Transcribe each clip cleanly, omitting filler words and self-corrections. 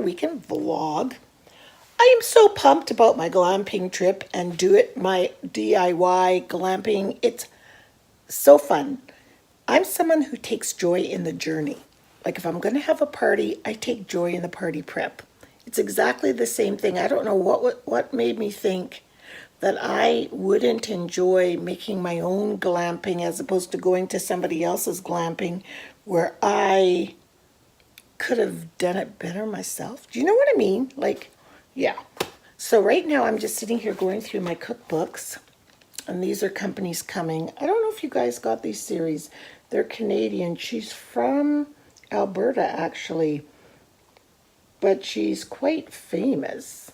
weekend vlog. I am so pumped about my glamping trip and my DIY glamping. It's so fun. I'm someone who takes joy in the journey. Like if I'm going to have a party, I take joy in the party prep. It's exactly the same thing. I don't know what made me think that I wouldn't enjoy making my own glamping as opposed to going to somebody else's glamping where I could have done it better myself. Do you know what I mean? Like, yeah. So right now I'm just sitting here going through my cookbooks, and these are companies coming. I don't know if you guys got these series. They're Canadian. She's from Alberta, actually, but she's quite famous.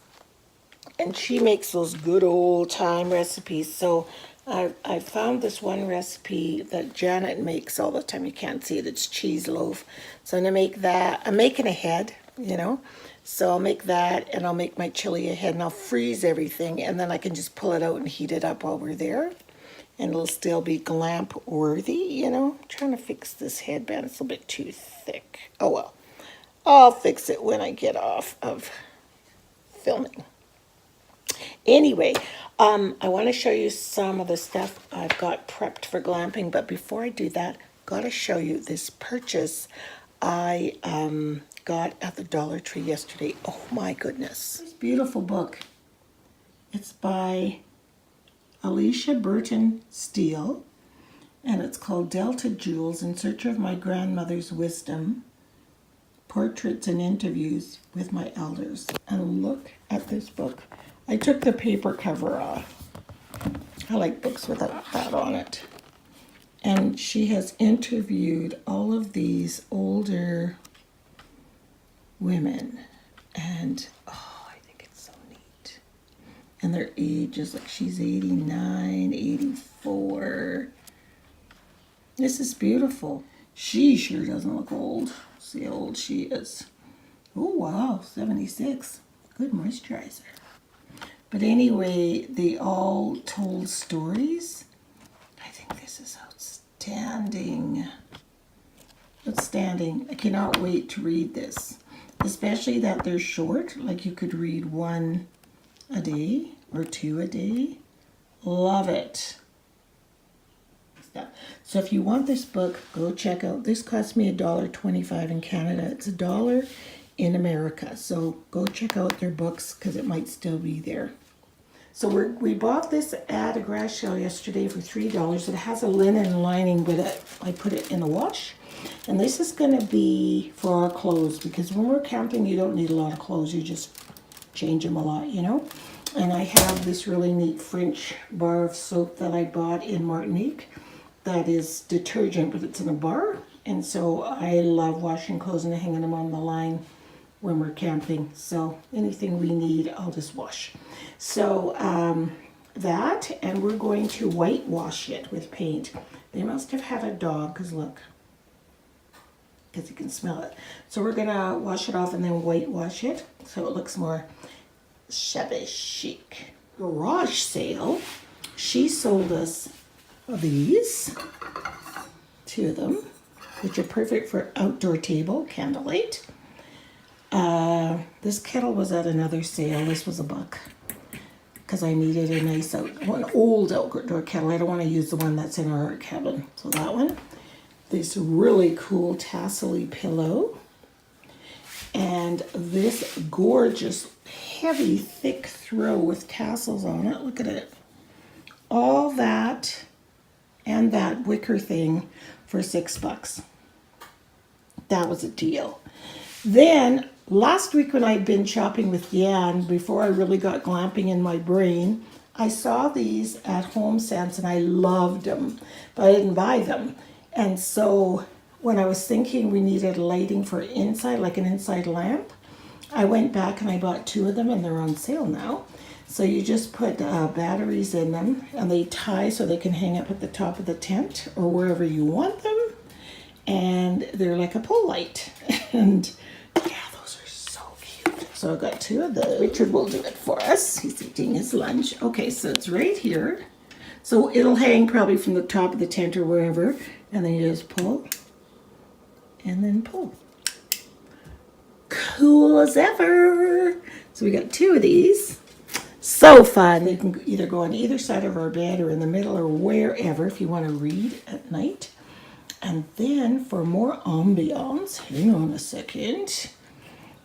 And she makes those good old time recipes. So I found this one recipe that Janet makes all the time. You can't see it. It's cheese loaf. So I'm going to make that. I'm making ahead, you know. So I'll make that, and I'll make my chili ahead, and I'll freeze everything, and then I can just pull it out and heat it up while we're there. And it'll still be glamp worthy, you know. I'm trying to fix this headband. It's a bit too thick. Oh well. I'll fix it when I get off of filming. Anyway, I want to show you some of the stuff I've got prepped for glamping, but before I do that, got to show you this purchase I got at the Dollar Tree yesterday. Oh my goodness. This beautiful book. It's by Alicia Burton Steele, and it's called Delta Jewels in Search of My Grandmother's Wisdom, Portraits and Interviews with My Elders. And look at this book. I took the paper cover off. I like books without that on it. And she has interviewed all of these older women. And, oh, I think it's so neat. And their ages, like she's 89, 84. This is beautiful. She sure doesn't look old. See how old she is. Oh, wow, 76. Good moisturizer. But anyway, they all told stories. I think this is outstanding. Outstanding. I cannot wait to read this. Especially that they're short. Like you could read one a day or two a day. Love it. So if you want this book, go check out. This cost me $1.25 in Canada. It's $1 in America. So go check out their books because it might still be there. So we bought this at a grass sale yesterday for $3. It has a linen lining, but I put it in the wash. And this is going to be for our clothes, because when we're camping, you don't need a lot of clothes. You just change them a lot, you know. And I have this really neat French bar of soap that I bought in Martinique that is detergent, but it's in a bar. And so I love washing clothes and hanging them on the line when we're camping. So anything we need, I'll just wash. So that, and we're going to whitewash it with paint. They must have had a dog, because look, because you can smell it. So we're gonna wash it off and then whitewash it so it looks more shabby chic. Garage sale, she sold us these, 2 of them, which are perfect for outdoor table, candlelight. This kettle was at another sale. This was $1 because I needed a nice one old outdoor kettle. I don't want to use the one that's in our cabin. So that one. This really cool tassel-y pillow. And this gorgeous, heavy, thick throw with tassels on it. Look at it. All that and that wicker thing for $6. That was a deal. Then last week when I'd been shopping with Yan, before I really got glamping in my brain, I saw these at HomeSense and I loved them, but I didn't buy them. And so when I was thinking we needed lighting for inside, like an inside lamp, I went back and I bought 2 of them, and they're on sale now. So you just put batteries in them, and they tie so they can hang up at the top of the tent or wherever you want them. And they're like a pole light. And yeah, those are so cute. So I've got 2 of those. Richard will do it for us. He's eating his lunch. Okay, so it's right here. So it'll hang probably from the top of the tent or wherever. And then you just pull and then pull. cool as ever. So we got 2 of these. So fun. You can either go on either side of our bed or in the middle or wherever if you want to read at night. And then for more ambiance, hang on a second.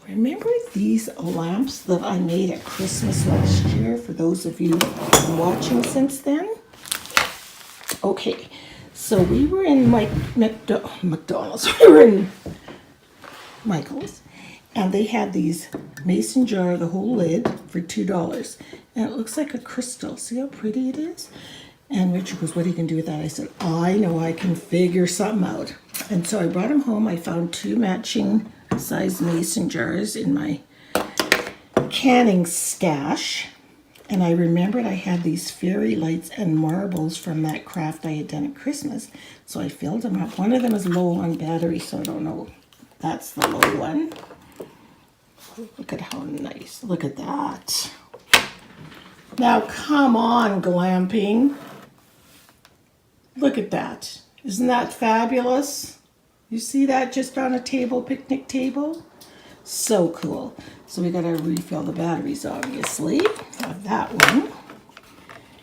Remember these lamps that I made at Christmas last year, for those of you watching since then? Okay, so we were in McDonald's. We were in Michael's, and they had these mason jar, the whole lid, for $2. And it looks like a crystal. See how pretty it is? And Richard goes, what are you going to do with that? I said, I know, I can figure something out. And so I brought them home. I found 2 matching size mason jars in my canning stash. And I remembered I had these fairy lights and marbles from that craft I had done at Christmas. So I filled them up. One of them is low on battery, so I don't know. That's the low one. Look at how nice. Look at that. Now, come on, glamping. Look at that. Isn't that fabulous? You see that just on a table, picnic table? So cool. So we got to refill the batteries, obviously. Have that one.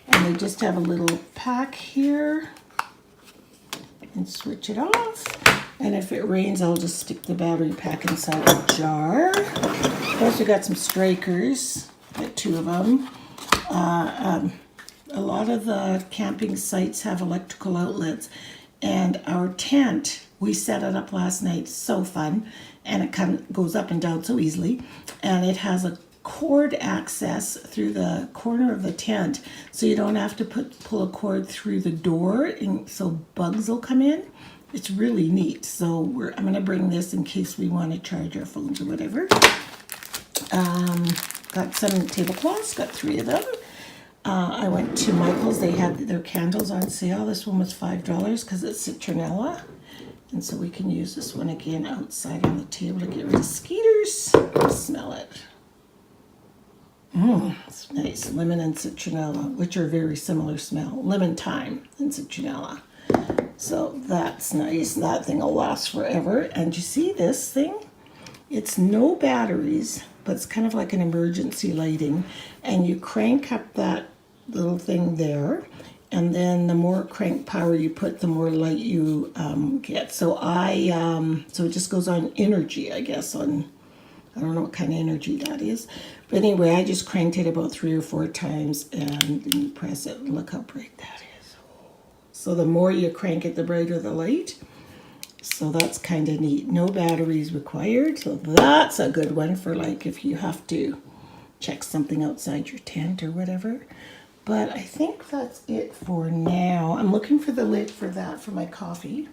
And they just have a little pack here. And switch it off. And if it rains, I'll just stick the battery pack inside the jar. Plus we got some strikers. Got 2 of them. A lot of the camping sites have electrical outlets, and our tent, we set it up last night, so fun, and it goes up and down so easily, and it has a cord access through the corner of the tent, so you don't have to pull a cord through the door, and so bugs will come in. It's really neat. So I'm going to bring this in case we want to charge our phones or whatever. Got some tablecloths, got 3 of them. I went to Michael's. They had their candles on sale. This one was $5 because it's citronella. And so we can use this one again outside on the table to get rid of skeeters. Smell it. It's nice. Lemon and citronella, which are very similar smell. Lemon thyme and citronella. So that's nice. That thing will last forever. And you see this thing? It's no batteries, but it's kind of like an emergency lighting. And you crank up that little thing there, and then the more crank power you put, the more light you get. So so it just goes on energy, I guess. I don't know what kind of energy that is, but anyway, I just cranked it about 3 or 4 times, and then you press it, and look how bright that is. So the more you crank it, the brighter the light. So that's kind of neat. No batteries required. So that's a good one for like if you have to check something outside your tent or whatever. But I think that's it for now. I'm looking for the lid for that for my coffee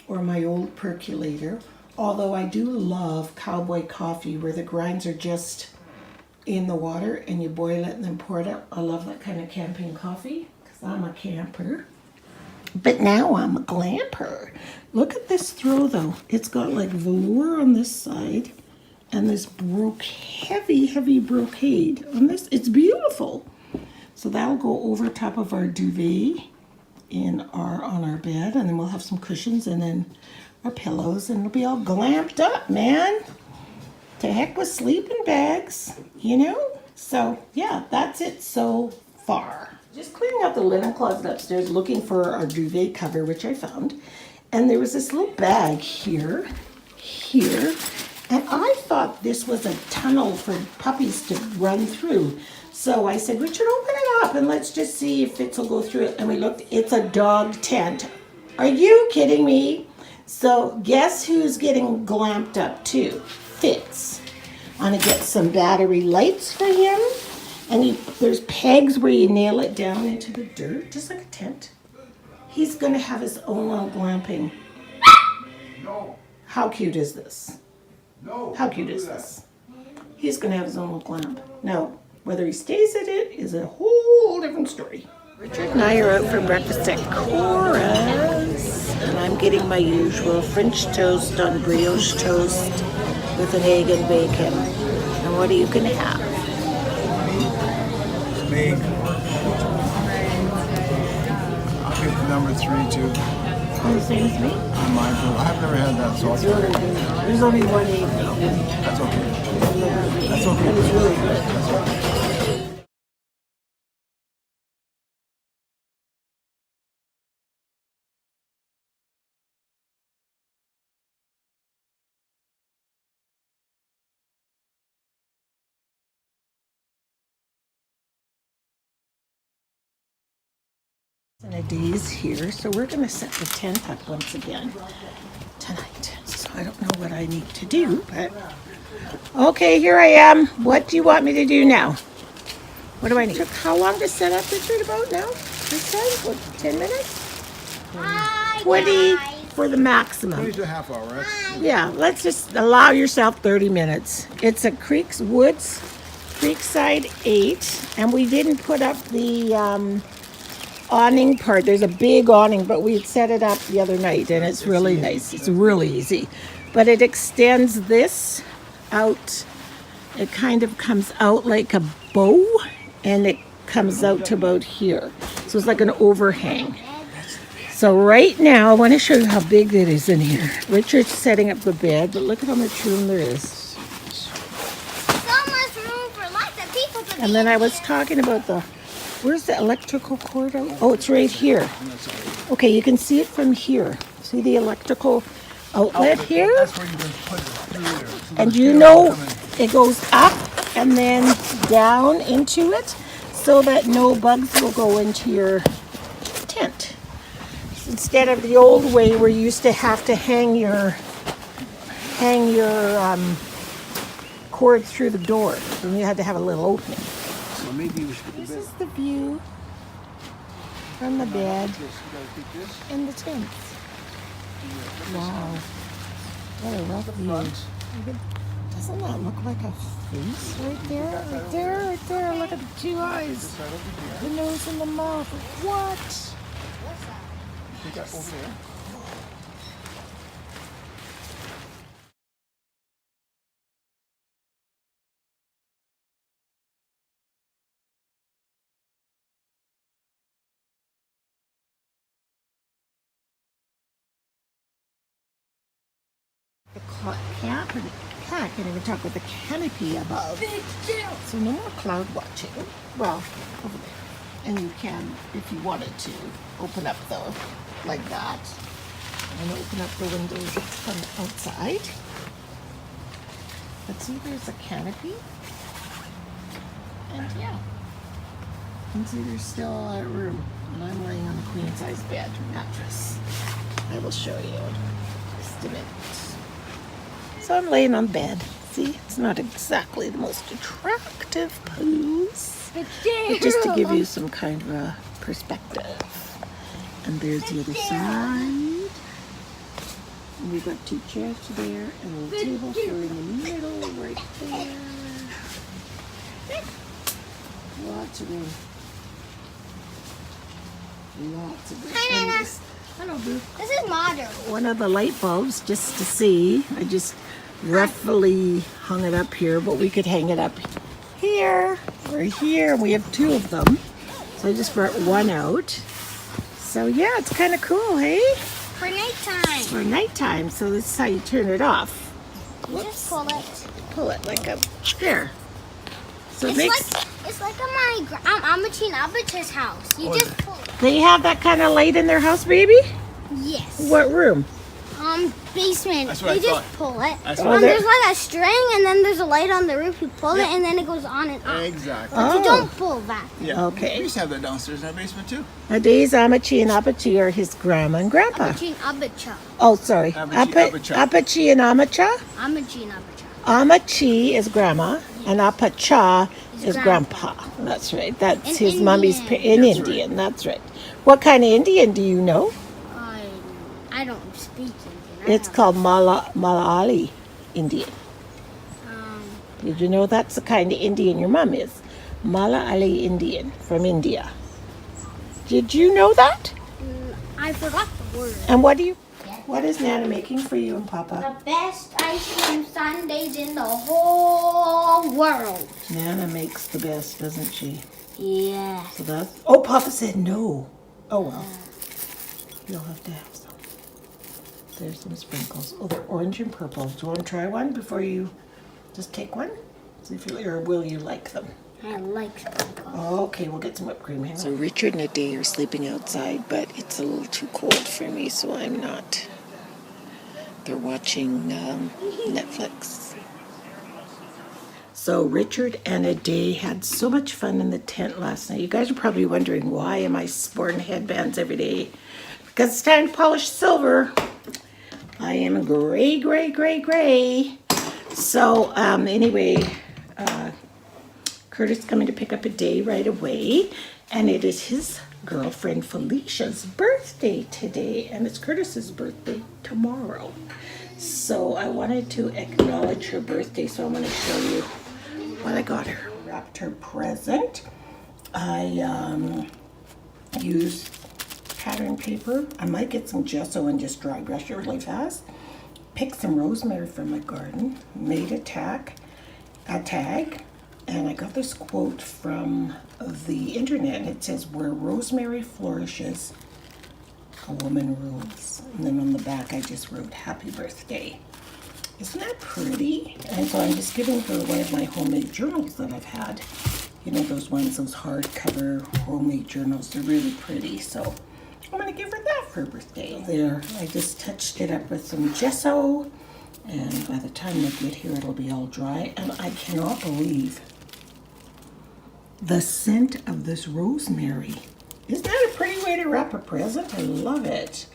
or my old percolator. Although I do love cowboy coffee where the grinds are just in the water and you boil it and then pour it out. I love that kind of camping coffee because I'm a camper. But now I'm a glamper. Look at this throw though. It's got like velour on this side and this heavy brocade on this. It's beautiful. So that'll go over top of our duvet on our bed, and then we'll have some cushions and then our pillows, and it'll be all glamped up, man. To heck with sleeping bags, you know? So yeah, that's it so far. Just cleaning out the linen closet upstairs, looking for our duvet cover, which I found. And there was this little bag here, and I thought this was a tunnel for puppies to run through. So I said, Richard, open it up and let's just see if Fitz will go through it. And we looked, it's a dog tent. Are you kidding me? So guess who's getting glamped up too? Fitz. I'm gonna get some battery lights for him. And there's pegs where you nail it down into the dirt, just like a tent. He's gonna have his own little glamping. No. How cute is this? No. How cute is this? He's gonna have his own little glamp. No. Whether he stays at it is a whole different story. Richard and I are out for breakfast at Cora's, and I'm getting my usual French toast on brioche toast with an egg and bacon. And what are you gonna have? Steak. I'll get the number 3 too. The same as me? Mine too. I've never had that sauce. Really good. There's only one egg now. That's okay. That's But okay. it's really good. That's okay. And a day's here, so we're going to set the tent up once again tonight. So I don't know what I need to do, but okay, here I am. What do you want me to do now? What do I need? Took how long to set up, Richard? About now? This time? What, 10 minutes? 20 for the maximum. 20 to a half hour, right? Yeah, let's just allow yourself 30 minutes. It's a Woods Creekside 8, and we didn't put up the awning part. There's a big awning, but we set it up the other night, and it's really nice. It's really easy. But it extends this out. It kind of comes out like a bow, and it comes out to about here. So it's like an overhang. So right now, I want to show you how big it is in here. Richard's setting up the bed, but look at how much room there is. So much room for lots of people to And then I was talking about where's the electrical cord out? Oh, it's right here. Okay, you can see it from here. See the electrical outlet here? That's where you can put it through there. So And those you cables know come in. it goes up and then down into it so that no bugs will go into your tent. Instead of the old way where you used to have to hang your cord through the door. Then you had to have a little opening. So maybe we should put the This bed. is the view from the bed This, you gotta take this. and the tent. Wow. What a rough view. Look at- Doesn't that look like a face right there? Right there, right there. Look at the two eyes. Right over here. The nose and the mouth. What? Take that over there. The cat can't even talk with the canopy above. So no more cloud watching. Well, over there. And you can, if you wanted to, open up like that. And open up the windows from outside. But see, there's a canopy. And yeah. And see, there's still a room. And I'm laying on a queen size bed mattress. I will show you just a minute. So I'm laying on bed. See, it's not exactly the most attractive pose, but just to give you some kind of a perspective. And there's the other side. And we've got two chairs there, and the tables are in the middle, right there. Lots of room. Lots of room. Hi, And Nana. this- Hello, Boo. This is modern. One of the light bulbs, just to see. I just roughly hung it up here, but we could hang it up here or here. We have two of them. So I just brought one out. So yeah, it's kind of cool, hey? For nighttime. For nighttime. So this is how you turn it off. You just pull it. Pull it like a there. So it It's makes like at my Amachine Abba's house. You just pull it. they have that kind of light in their house, baby? Yes. What room? Basement. That's what You I just thought. pull it. That's what I There's like a string, and then there's a light on the roof. You pull Yeah. it, and then it goes on and off. Exactly. But you Oh. don't pull that. Yeah. Okay. We used to have that downstairs in our basement too. Nowadays, Amachi and Apache are his grandma and grandpa. Amachine Abbacha. Oh, sorry. Apache. Apache and Amacha? Amachine Abbacha. Amachi is grandma, and Apacha is grandpa. grandpa. That's right. That's In his mummy's Indian. in That's right. Indian. That's right. What kind of Indian do you know? I don't speak Indian. It's called Malayali Indian. Um, Did you know that's the kind of Indian your mom is? Malayali Indian from India. Did you know that? I forgot the word. And what is Nana making for you and Papa? The best ice cream sundaes in the whole world. Nana makes the best, doesn't she? Yeah. So that's. Oh, Papa said no. Oh well. You'll have to have some. There's some sprinkles. Oh, they're orange and purple. Do you want to try one before you just take one? See if you, or will you like them? I like sprinkles. Okay, we'll get some whipped cream. Hang on. So Richard and Ade are sleeping outside, but it's a little too cold for me, so I'm not. They're watching Netflix. So Richard and Ade had so much fun in the tent last night. You guys are probably wondering, why am I sporting headbands every day? Because it's time to polish silver. I am gray, gray, gray, gray. So anyway, Curtis coming to pick up Ade right away. And it is his girlfriend Felicia's birthday today. And it's Curtis's birthday tomorrow. So I wanted to acknowledge her birthday. So I'm going to show you what I got her. Wrapped her present. I used pattern paper. I might get some gesso and just dry brush it really fast. Picked some rosemary from my garden. Made a tag. And I got this quote from the internet. And it says, "Where rosemary flourishes, a woman rules." And then on the back I just wrote, "Happy birthday." Isn't that pretty? And so I'm just giving her one of my homemade journals that I've had. You know, those ones, those hardcover homemade journals. They're really pretty. So I'm going to give her that for her birthday. There, I just touched it up with some gesso. And by the time they get here, it'll be all dry. And I cannot believe the scent of this rosemary. Isn't that a pretty way to wrap a present? I love it.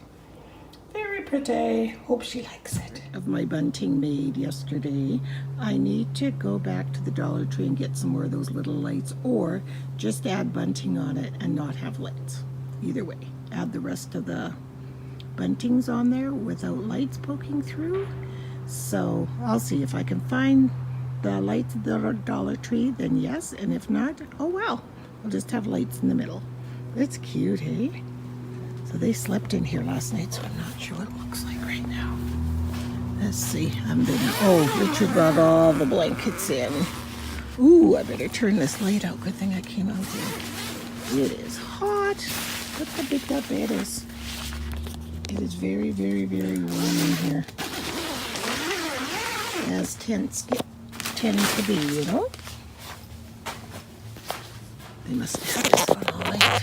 Very pretty. Hope she likes it. Of my bunting made yesterday, I need to go back to the Dollar Tree and get some more of those little lights, or just add bunting on it and not have lights. Either way, add the rest of the buntings on there without lights poking through. So I'll see if I can find the lights at the Dollar Tree, then yes, and if not, oh well, I'll just have lights in the middle. It's cute, hey? So they slept in here last night, so I'm not sure what it looks like right now. Let's see. Richard brought all the blankets in. Ooh, I better turn this light out. Good thing I came out here. It is hot. Look how big that bed is. It is very, very, very warm in here. As tents tend to be, you know. They must have this one all night.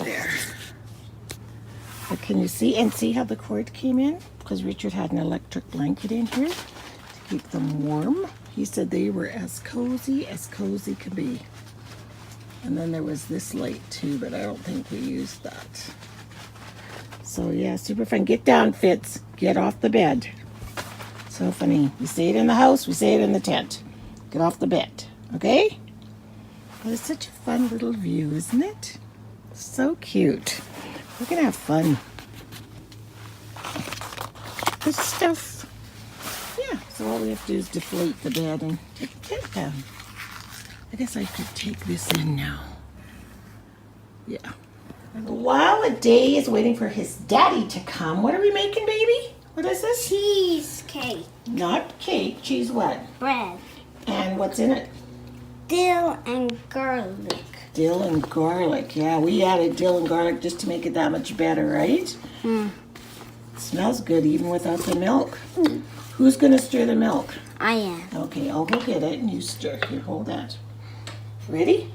There. But can you see? And see how the cord came in? Because Richard had an electric blanket in here to keep them warm. He said they were as cozy can be. And then there was this light too, but I don't think we used that. So yeah, super fun. Get down, Fitz. Get off the bed. So funny. We say it in the house, we say it in the tent. Get off the bed, okay? Well, it's such a fun little view, isn't it? So cute. We're gonna have fun. This stuff, yeah, so all we have to do is deflate the bed and take the tent down. I guess I could take this in now. Yeah. While Ade is waiting for his daddy to come, what are we making, baby? What is this? Cheesecake. Not cake, cheese what? Bread. And what's in it? Dill and garlic. Dill and garlic. Yeah, we added dill and garlic just to make it that much better, right? Hmm. It smells good even without the milk. Who's going to stir the milk? I am. Okay, I'll go get it and you stir. Here, hold that. Ready?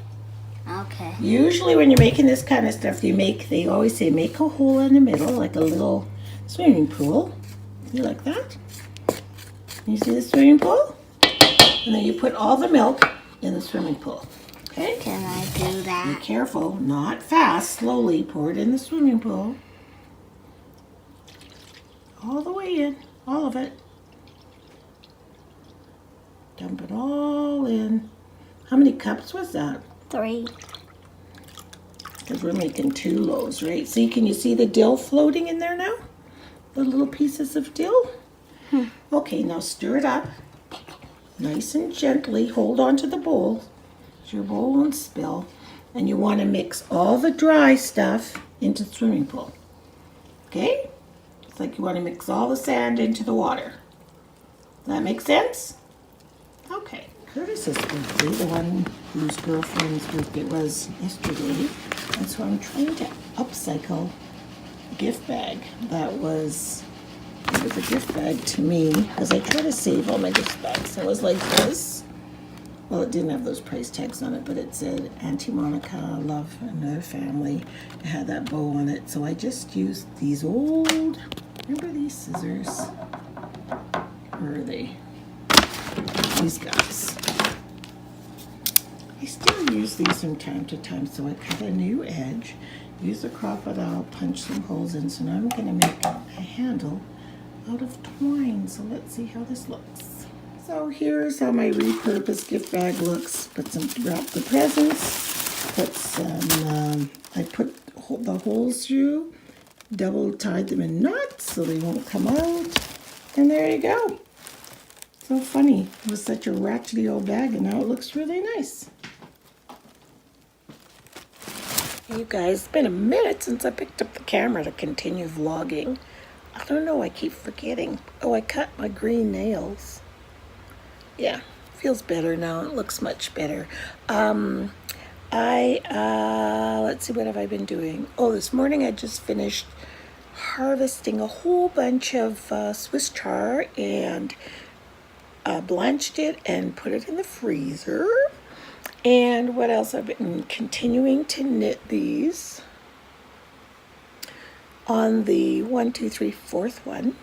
Okay. Usually when you're making this kind of stuff, they always say make a hole in the middle, like a little swimming pool. You like that? You see the swimming pool? And then you put all the milk in the swimming pool. Okay? Can I do Be that? careful, not fast, slowly pour it in the swimming pool. All the way in, all of it. Dump it all in. How many cups was that? 3. Because we're making 2 loaves, right? See, can you see the dill floating in there now? The little pieces of dill? Okay, now stir it up. Nice and gently. Hold on to the bowl so your bowl won't spill. And you want to mix all the dry stuff into the swimming pool. Okay? It's like you want to mix all the sand into the water. Does that make sense? Okay. Curtis's birthday, the one whose girlfriend's birthday was yesterday. And so I'm trying to upcycle gift bag that was, it was a gift bag to me, because I try to save all my gift bags. It was like this. Well, it didn't have those price tags on it, but it said Auntie Monica, love another family. It had that bow on it, so I just used these old, remember these scissors? Where are they? These guys. I still use these from time to time, so I cut a new edge, use a crocodile, punch some holes in, so now I'm going to make a handle out of twine, so let's see how this looks. So here's how my repurposed gift bag looks. Put some, wrap the presents, put some, I put the holes through, double tied them in knots so they won't come out, and there you go. So funny, it was such a ratchety old bag and now it looks really nice. You guys, it's been a minute since I picked up the camera to continue vlogging. I don't know, I keep forgetting. Oh, I cut my green nails. Yeah, feels better now. It looks much better. Let's see, what have I been doing? Oh, this morning I just finished harvesting a whole bunch of Swiss chard and blanched it and put it in the freezer. And what else? I've been continuing to knit these on the 1, 2, 3, 4th one.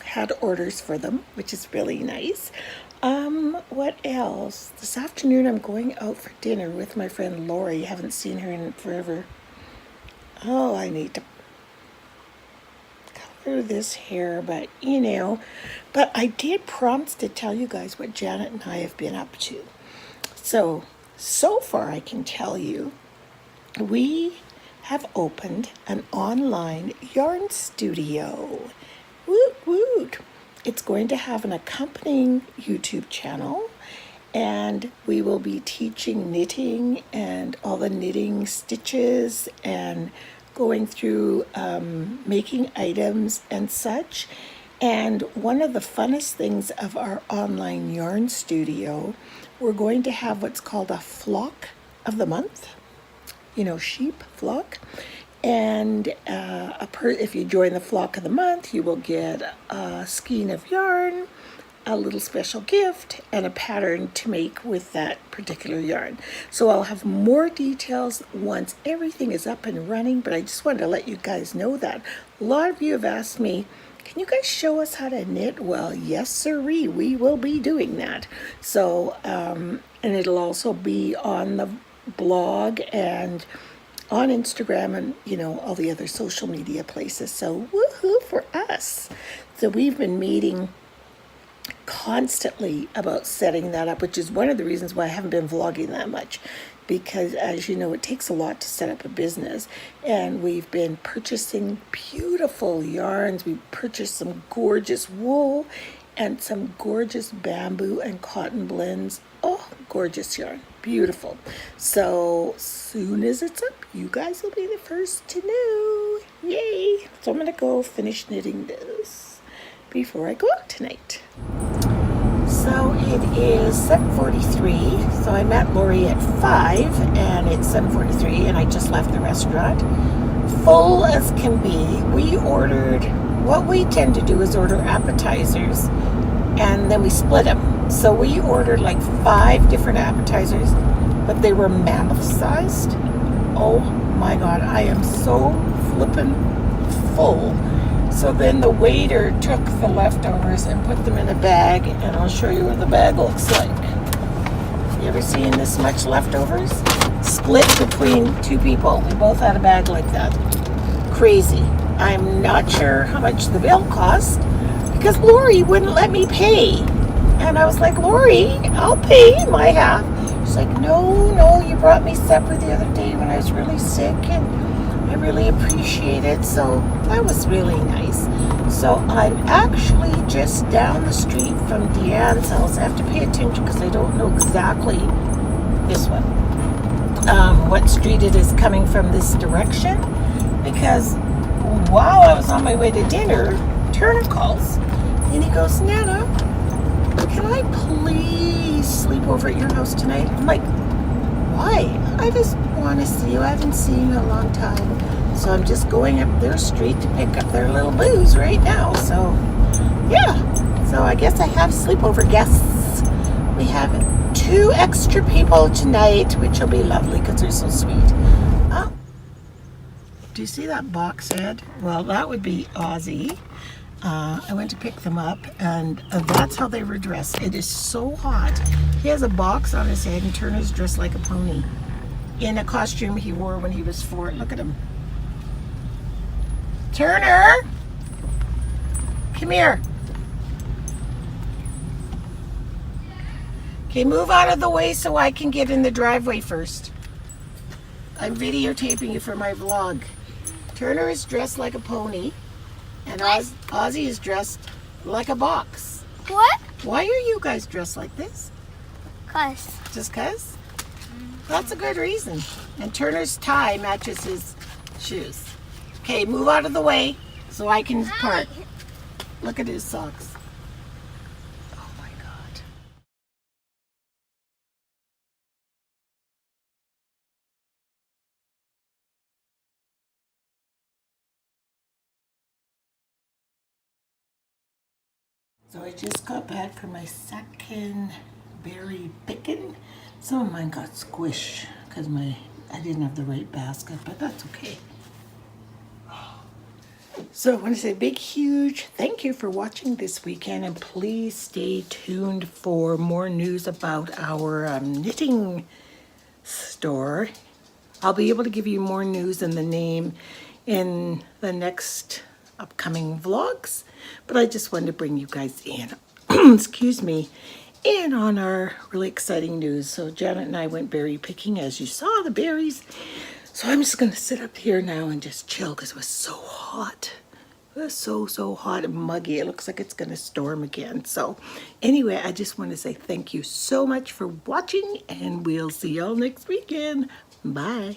Had orders for them, which is really nice. What else? This afternoon I'm going out for dinner with my friend Lori. Haven't seen her in forever. Oh, I need to color this hair, but you know. But I did promise to tell you guys what Janet and I have been up to. So far I can tell you, we have opened an online yarn studio. Woot woot. It's going to have an accompanying YouTube channel, and we will be teaching knitting and all the knitting stitches and going through making items and such. And one of the funnest things of our online yarn studio, we're going to have what's called a flock of the month, you know, sheep flock. And if you join the flock of the month, you will get a skein of yarn, a little special gift, and a pattern to make with that particular yarn. So I'll have more details once everything is up and running, but I just wanted to let you guys know that. A lot of you have asked me, can you guys show us how to knit? Well, yes sirree, we will be doing that. So, and it'll also be on the blog and on Instagram and, you know, all the other social media places. So woohoo for us. So we've been meeting constantly about setting that up, which is one of the reasons why I haven't been vlogging that much, because as you know, it takes a lot to set up a business. And we've been purchasing beautiful yarns. We purchased some gorgeous wool and some gorgeous bamboo and cotton blends. Oh, gorgeous yarn. Beautiful. So soon as it's up, you guys will be the first to know. Yay. So I'm going to go finish knitting this before I go out tonight. So it is 7:43. So I met Lori at 5 and it's 7:43 and I just left the restaurant. Full as can be. We ordered, what we tend to do is order appetizers and then we split them. So we ordered like 5 different appetizers, but they were mammoth sized. Oh my God, I am so flippin' full. So then the waiter took the leftovers and put them in a bag, and I'll show you what the bag looks like. You ever seen this much leftovers? Split between 2 people. We both had a bag like that. Crazy. I'm not sure how much the bill cost because Lori wouldn't let me pay. And I was like, Lori, I'll pay my half. She's like, no, you brought me supper the other day when I was really sick and I really appreciate it. So that was really nice. So I'm actually just down the street from Deanne's house. I have to pay attention because I don't know exactly this one, what street it is coming from this direction. Because while I was on my way to dinner, Turner calls and he goes, Nana, can I please sleep over at your house tonight? I'm like, why? I just want to see you. I haven't seen you in a long time. So I'm just going up their street to pick up their little booze right now. So, yeah. So I guess I have sleepover guests. We have 2 extra people tonight, which will be lovely because they're so sweet. Oh, do you see that box head? Well, that would be Ozzy. I went to pick them up, and that's how they were dressed. It is so hot. He has a box on his head, and Turner's dressed like a pony in a costume he wore when he was 4. Look at him. Turner! Come here. Okay, move out of the way so I can get in the driveway first. I'm videotaping you for my vlog. Turner is dressed like a pony, and Ozzy is dressed like a box. What? Why are you guys dressed like this? 'Cause. Just 'cause? That's a good reason. And Turner's tie matches his shoes. Okay, move out of the way so I can park. Look at his socks. Oh my God. So I just got back from my second berry picking. Some of mine got squished because I didn't have the right basket, but that's okay. So I want to say a big, huge thank you for watching this weekend, and please stay tuned for more news about our knitting store. I'll be able to give you more news and the name in the next upcoming vlogs, but I just wanted to bring you guys in, excuse me, in on our really exciting news. So Janet and I went berry picking, as you saw the berries. So I'm just going to sit up here now and just chill because it was so hot. It was so hot and muggy. It looks like it's going to storm again. So anyway, I just want to say thank you so much for watching, and we'll see y'all next weekend. Bye.